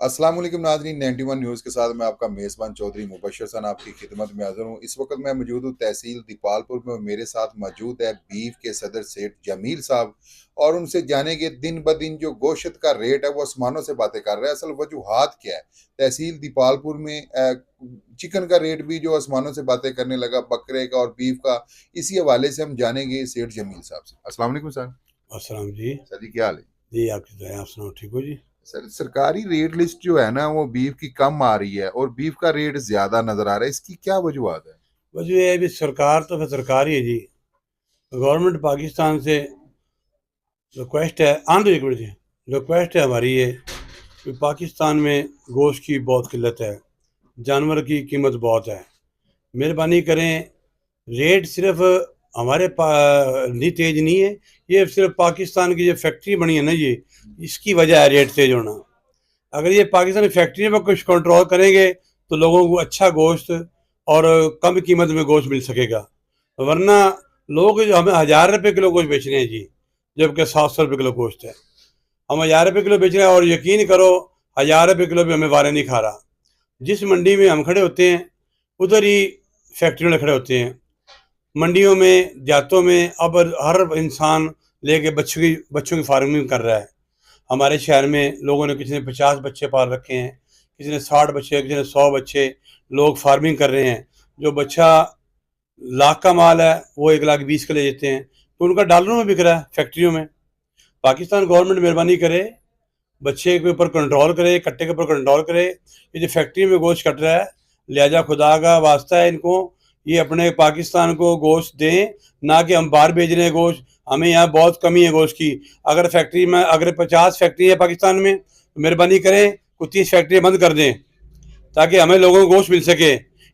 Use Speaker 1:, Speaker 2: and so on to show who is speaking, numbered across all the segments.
Speaker 1: अस्सलाम वालेकुम नाज़रीन 91 न्यूज़ के साथ मैं आपका मेज़बान चौधरी मुबशर सन आपकी खिदमत में हाज़िर हूँ। इस वक्त मैं मौजूद हूँ तहसील दीपालपुर में और मेरे साथ मौजूद है बीफ के सदर सेठ जमील साहब और उनसे जानेंगे दिन ब दिन जो गोश्त का रेट है वो आसमानों से बातें कर रहा है। असल वजूहात क्या है? तहसील दीपालपुर में चिकन का रेट भी जो आसमानों से बातें करने लगा, बकरे का और बीफ का, इसी हवाले से हम जानेंगे सेठ जमील साहब से। अस्सलाम वालेकुम सर।
Speaker 2: अस्सलाम जी।
Speaker 1: सर जी क्या हाल है?
Speaker 2: जी, आपकी दुआएँ, आप सुनाओ, ठीक हो जी?
Speaker 1: सर सरकारी रेट लिस्ट जो है ना वो बीफ की कम आ रही है और बीफ का रेट ज्यादा नजर आ रहा है, इसकी क्या वजूहत है?
Speaker 2: वजह ये है भी सरकार तो फिर सरकार ही है जी। गवर्नमेंट पाकिस्तान से रिक्वेस्ट है रिक्वेस्ट है हमारी ये कि पाकिस्तान में गोश्त की बहुत किल्लत है, जानवर की कीमत बहुत है। मेहरबानी करें, रेट सिर्फ हमारे नहीं तेज नहीं है, ये सिर्फ पाकिस्तान की जो फैक्ट्री बनी है ना ये, इसकी वजह है रेट तेज होना। अगर ये पाकिस्तानी फैक्ट्री में कुछ कंट्रोल करेंगे तो लोगों को अच्छा गोश्त और कम कीमत में गोश्त मिल सकेगा। वरना लोग जो हमें 1000 रुपये किलो गोश्त बेच रहे हैं जी, जबकि 700 रुपये किलो गोश्त है। हम 1000 रुपये किलो बेच रहे हैं और यकीन करो 1000 रुपये किलो भी हमें वारे नहीं खा रहा। जिस मंडी में हम खड़े होते हैं उधर ही फैक्ट्रियों में खड़े होते हैं। मंडियों में, देहातों में अब हर इंसान लेके बच्चों की फार्मिंग कर रहा है। हमारे शहर में लोगों ने, किसी ने 50 बच्चे पाल रखे हैं, किसी ने 60 बच्चे, किसी ने 100 बच्चे, लोग फार्मिंग कर रहे हैं। जो बच्चा लाख का माल है वो 1,20,000 का ले जाते हैं, तो उनका डॉलरों में बिक रहा है फैक्ट्रियों में। पाकिस्तान गवर्नमेंट मेहरबानी करे, बच्चे के ऊपर कंट्रोल करे, कट्टे के ऊपर कंट्रोल करे। ये जो फैक्ट्री में गोश्त कट रहा है, लिहाजा खुदा का वास्ता है इनको ये अपने पाकिस्तान को गोश्त दें, ना कि हम बाहर भेज रहे हैं गोश्त। हमें यहाँ बहुत कमी है गोश्त की। अगर फैक्ट्री में, अगर 50 फैक्ट्री है पाकिस्तान में, तो मेहरबानी करें कुछ 30 फैक्ट्रियाँ बंद कर दें ताकि हमें लोगों को गोश्त मिल सके।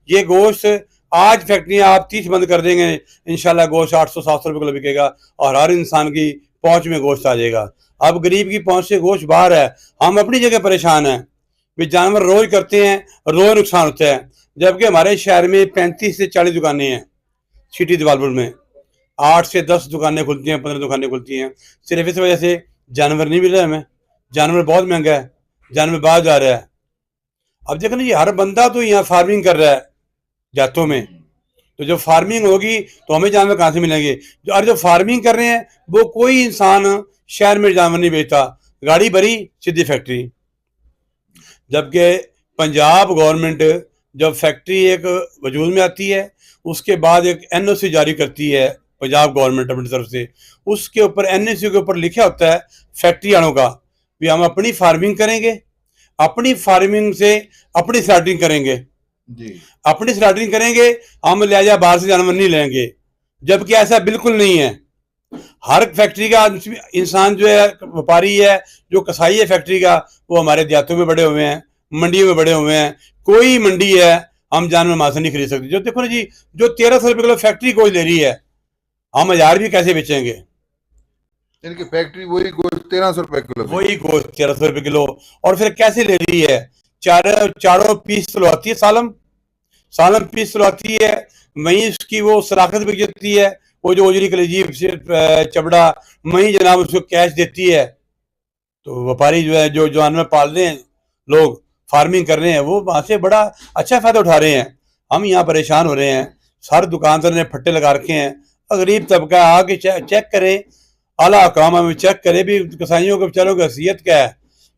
Speaker 2: ये गोश्त आज फैक्ट्रियाँ आप 30 बंद कर देंगे, इंशाल्लाह गोश्त 800-700 रुपये किलो बिकेगा और हर इंसान की पहुँच में गोश्त आ जाएगा। अब गरीब की पहुँच से गोश्त बाहर है। हम अपनी जगह परेशान हैं भी, जानवर रोज करते हैं, रोज नुकसान होता है। जबकि हमारे शहर में 35 से 40 दुकानें हैं। सिटी दीपालपुर में 8 से 10 दुकानें खुलती हैं, 15 दुकानें खुलती हैं। सिर्फ इस वजह से जानवर नहीं मिल रहा हमें। जानवर बहुत महंगा है, जानवर बाहर जा रहा है। अब देखो ना, ये हर बंदा तो यहाँ फार्मिंग कर रहा है जातों में, तो जब फार्मिंग होगी तो हमें जानवर कहाँ से मिलेंगे? जो फार्मिंग कर रहे हैं वो कोई इंसान शहर में जानवर नहीं बेचता, गाड़ी भरी सीधी फैक्ट्री। जबकि पंजाब गवर्नमेंट जब फैक्ट्री एक वजूद में आती है, उसके बाद एक एनओसी जारी करती है पंजाब गवर्नमेंट अपनी तरफ से। उसके ऊपर, एनओसी के ऊपर लिखा होता है फैक्ट्री वालों का भी हम अपनी फार्मिंग करेंगे, अपनी फार्मिंग से अपनी स्टार्टिंग करेंगे
Speaker 1: जी।
Speaker 2: अपनी स्टार्टिंग करेंगे, हम लिहाजा बाहर से जानवर नहीं लेंगे। जबकि ऐसा बिल्कुल नहीं है। हर फैक्ट्री का इंसान जो है, व्यापारी है, जो कसाई है फैक्ट्री का, वो हमारे देहातों में बड़े हुए हैं, मंडियों में बड़े हुए हैं। कोई मंडी है हम जानवर वहां से नहीं खरीद सकते। जो देखो ना जी, जो 1300 रुपये किलो फैक्ट्री गोश्त ले रही है, हम 1000 भी कैसे बेचेंगे?
Speaker 1: इनकी फैक्ट्री वही गोश्त 1300 रुपए किलो
Speaker 2: वही गोश्त 1300 रुपये किलो, और फिर कैसे ले रही है? चारों पीस आती है, सालम पीस आती है। वहीं उसकी वो सलाखत बिक जाती है, वो जो ओजरी कलेजी चबड़ा, वहीं जनाब उसको कैश देती है। तो व्यापारी जो है, जो जानवर पाल रहे हैं, लोग फार्मिंग कर रहे हैं, वो वहां से बड़ा अच्छा फायदा उठा रहे हैं। हम यहाँ परेशान हो रहे हैं। हर दुकानदार ने फट्टे लगा रखे हैं। गरीब तबका आके चेक करे, आला काम में चेक करे भी कसाईयों के बेचारों की हैसियत क्या है।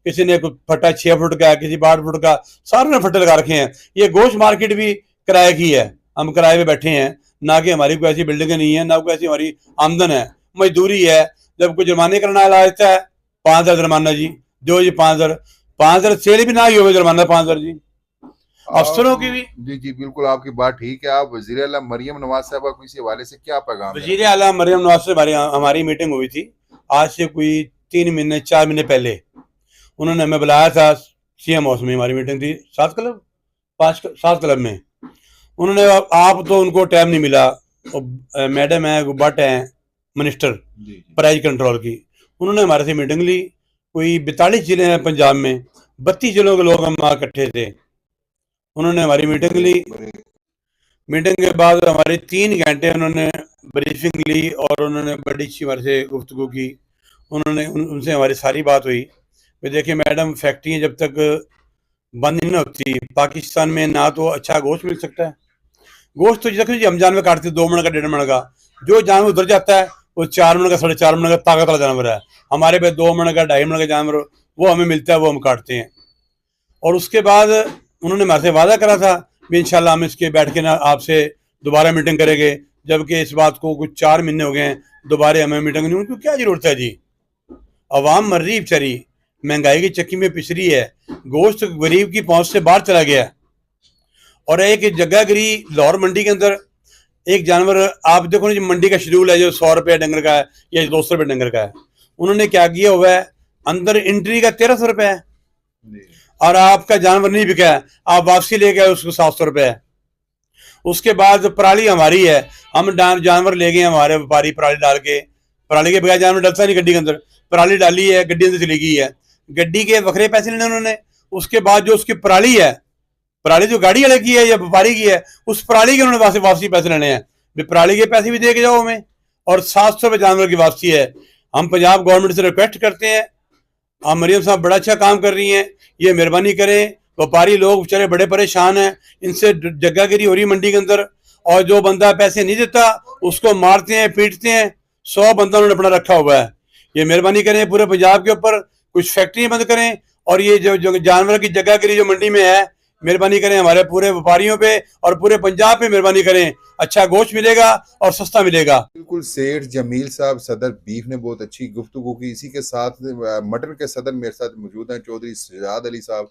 Speaker 2: किसी ने फट्टा 6 फुट का, किसी 8 फुट का, सारे ने फट्टे लगा रखे हैं। ये गोश्त मार्केट भी किराए की है, हम किराए पे बैठे हैं। ना कि हमारी कोई ऐसी बिल्डिंगें नहीं है, ना कोई ऐसी हमारी आमदन है, मजदूरी है। जब कोई जुर्माने करना लगता है, 5,000 जुर्माना जी, दो जी 5,000 सेल भी ना ही हो जुर्माना 5,000 जी। अफसरों की भी।
Speaker 1: जी जी बिल्कुल आपकी बात ठीक है। आप वजीर आला मरियम नवाज साहबा को इसी हवाले से क्या पैगाम है?
Speaker 2: वजीर आला मरियम नवाज से हमारी मीटिंग हुई थी आज से कोई 3 महीने 4 महीने पहले। उन्होंने हमें बुलाया था सीएम हाउस में, हमारी मीटिंग थी 7 क्लब में। उन्होंने, आप तो उनको टाइम नहीं मिला, मैडम है, भट्ट हैं मिनिस्टर प्राइज कंट्रोल की, उन्होंने हमारे से मीटिंग ली। कोई 42 जिले हैं पंजाब में, 32 जिलों के लोग हम वहाँ इकट्ठे थे। उन्होंने हमारी मीटिंग ली। मीटिंग के बाद हमारी 3 घंटे उन्होंने ब्रीफिंग ली और उन्होंने बड़ी अच्छी हमारे से गुफ्तगू की। उनसे हमारी सारी बात हुई। देखिए मैडम, फैक्ट्री जब तक बंद नहीं होती। पाकिस्तान में ना तो अच्छा गोश्त मिल सकता है। गोश्त तो देखो जी, हम जानवर काटते 2 मन का 1.5 मन का, जो जानवर उधर जाता है वो 4 मन का 4.5 मन का ताकत वाला जानवर है। हमारे पे 2 मन का 2.5 मन का जानवर वो हमें मिलता है, वो हम काटते हैं। और उसके बाद उन्होंने हमारे से वादा करा था भी इंशाल्लाह हम इसके बैठ के ना आपसे दोबारा मीटिंग करेंगे, जबकि इस बात को कुछ 4 महीने हो गए हैं, दोबारा हमें मीटिंग नहीं। उनको क्या जरूरत है जी? अवाम मर रही बेचारी, महंगाई की चक्की में पिस रही है, गोश्त गरीब की पहुंच से बाहर चला गया। और एक जगह गिरी लाहौर मंडी के अंदर एक जानवर, आप देखो ना, जो मंडी का शेड्यूल है जो 100 रुपये डंगर का है या 200 रुपये डंगर का है, उन्होंने क्या किया हुआ है, अंदर एंट्री का 1300 रुपये है और आपका जानवर नहीं बिका है, आप वापसी ले गए उसको 700 रुपये है। उसके बाद पराली हमारी है, हम जानवर ले गए हमारे व्यापारी, पराली डाल के, पराली के बगैर जानवर डलता नहीं गड्डी के अंदर, पराली डाली है, गड्डी अंदर चली गई है, गड्डी के वखरे पैसे लेने उन्होंने। उसके बाद जो उसकी पराली है, पराली जो गाड़ी वाले की है या व्यापारी की है, उस पराली के उन्होंने वापसी पैसे लेने हैं। पराली के पैसे भी दे के जाओ हमें, और 700 रुपये जानवर की वापसी है। हम पंजाब गवर्नमेंट से रिक्वेस्ट करते हैं, आप मरियम साहब बड़ा अच्छा काम कर रही हैं, ये मेहरबानी करें। व्यापारी लोग बेचारे बड़े परेशान हैं, इनसे जगहगिरी हो रही मंडी के अंदर, और जो बंदा पैसे नहीं देता उसको मारते हैं, पीटते हैं। 100 बंदा उन्होंने अपना रखा हुआ है। ये मेहरबानी करें, पूरे पंजाब के ऊपर कुछ फैक्ट्रियां बंद करें, और ये जो जानवर की जगहगिरी जो मंडी में है, मेहरबानी करें हमारे पूरे व्यापारियों पे और पूरे पंजाब पे मेहरबानी करें। अच्छा गोश्त मिलेगा और सस्ता मिलेगा।
Speaker 1: बिल्कुल, सेठ जमील साहब सदर बीफ ने बहुत अच्छी गुफ्तगू की। इसी के साथ मटन के सदर मेरे साथ मौजूद हैं चौधरी सजाद अली साहब,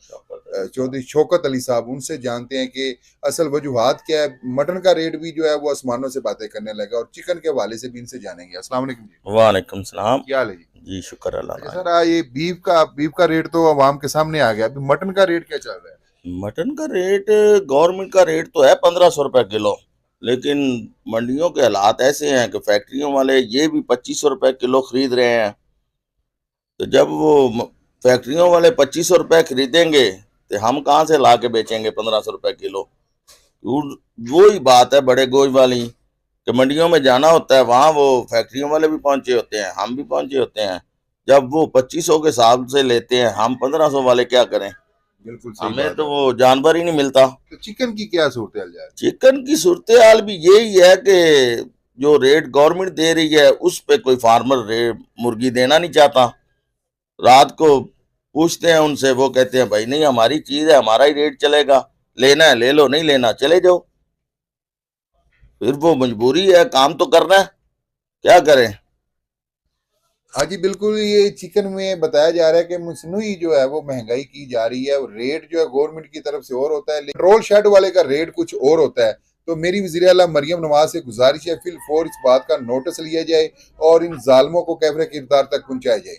Speaker 1: चौधरी शौकत अली साहब। उनसे जानते हैं कि असल वजूहात क्या है। मटन का रेट भी जो है वो आसमानों से बातें करने लगा, और चिकन के हवाले से भी इनसे जानेंगे। अस्सलाम वालेकुम जी।
Speaker 3: वालेकुम सलाम।
Speaker 1: क्या हाल है जी?
Speaker 3: जी शुक्र अल्लाह।
Speaker 1: सर, ये बीफ का रेट तो आवाम के सामने आ गया, अभी मटन का रेट क्या चल रहा है?
Speaker 3: मटन का रेट, गवर्नमेंट का रेट तो है 1500 रुपये किलो, लेकिन मंडियों के हालात ऐसे हैं कि फैक्ट्रियों वाले ये भी 2500 रुपये किलो खरीद रहे हैं। तो जब वो फैक्ट्रियों वाले 2500 रुपये खरीदेंगे तो हम कहाँ से ला के बेचेंगे 1500 रुपये किलो? वो ही बात है बड़े गोश्त वाली कि मंडियों में जाना होता है, वहाँ वो फैक्ट्रियों वाले भी पहुंचे होते हैं, हम भी पहुंचे होते हैं। जब वो 2500 के हिसाब से लेते हैं, हम 1500 वाले क्या करें?
Speaker 1: बिल्कुल सही
Speaker 3: हमें
Speaker 1: बात
Speaker 3: तो
Speaker 1: है।
Speaker 3: वो जानवर ही नहीं मिलता।
Speaker 1: तो चिकन की क्या सूरत हाल है?
Speaker 3: चिकन की सूरत हाल भी यही है कि जो रेट गवर्नमेंट दे रही है उस पे कोई फार्मर मुर्गी देना नहीं चाहता। रात को पूछते हैं उनसे, वो कहते हैं भाई नहीं, हमारी चीज है, हमारा ही रेट चलेगा, लेना है ले लो, नहीं लेना चले जाओ। फिर वो मजबूरी है, काम तो करना है, क्या करें?
Speaker 1: हाँ जी, बिल्कुल। ये चिकन में बताया जा रहा है कि मसनूई जो है वो महंगाई की जा रही है, और रेट जो है गवर्नमेंट की तरफ से और होता है, लेकिन पेट्रोल शेड वाले का रेट कुछ और होता है। तो मेरी वज़ीर आला मरियम नवाज से गुजारिश है, फिल फौर इस बात का नोटिस लिया जाए और इन जालिमों को कैमरे किरदार तक पहुंचाया जाए।